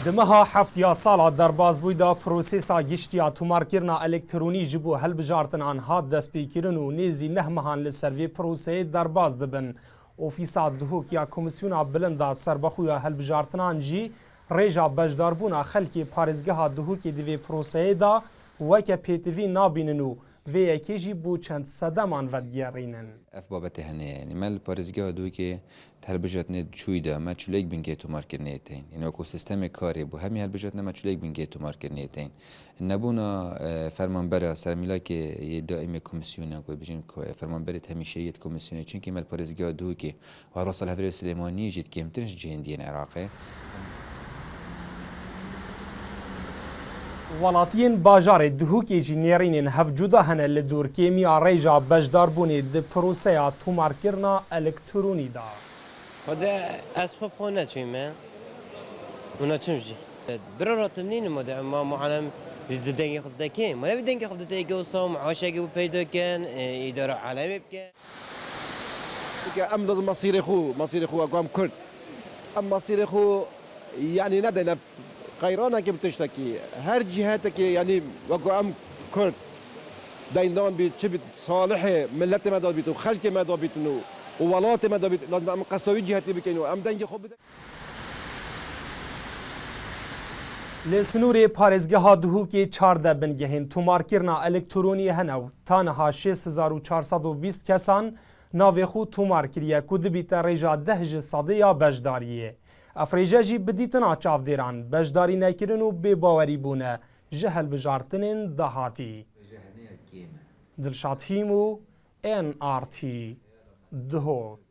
دمها هفتیا سالا درباز بویدا پروسیسا گشتیا تومارکرنا الکترونی جبو هلبجارتن آن هات دست پیکرن و نیزی نهمهان لسروی پروسه درباز دبن. اوفیسا دهوکیا کمیسیونا بلندا سربخویا هلبجارتنان جی ریجا بجداربونا خلکی پارزگاه دهوکی دوی پروسه دا وکه پیتوی نابیننو و یکیجی بو چند صدمان ودگیرینن. اف بابت هنه یعنی مال پارزگاه دو که هلبجات نه چویدا ما چلیک بینگه تو مارکت نیتین یعنی اکوسیستم کاری بو همی هلبجات نه ما چلیک بینگه تو مارکت نیتین نبونا فرمانبر سرمیلا که یه دائم کمیسیونه کوی بجیم فرمانبرت همیشه یه کمیسیونه چون که مال پارزگاه دو که و راسل هفری سلیمانی جد که امتنش جهندین عراقه ولاتین باجار دهوکی جی نیرینین هفجودا هنه لدور کیمیا ریجا بجداربونی ده پروسه تومارکرنا الکترونی دا. خدا اسباب خونه چیمه؟ اونا چیمجی؟ برات نین مده ما معلم بدنگ خود کی؟ ما بدنگ خود کی وصام عاشقی و پیدا کن اداره عالمی بکن. ام لازم مصير خو اقوام كرد ام مصير خو يعني ندنا قيرانا كي بتشتكي هر جهاتك يعني وقوام كرد داينان بيت صالح ملت ما دابيتو خلق ما دابيتو وولات ما دابيت لازم ام قصوي جهتي بكينو ام دنج خوب لسنوری پارزگاه دهوکی 14 بنگهین تومارکرنا الکترونی هنو تانها 6420 کسان ناوی خو تومارکریه کود بیت ریجا 10 صده یا بجداریه. افریجه جی بدیتنا چاف دیران بجداری نکرن و بباوری بونه جهل بجارتنین دهاتی. دلشاد هیمو NRT دهوک.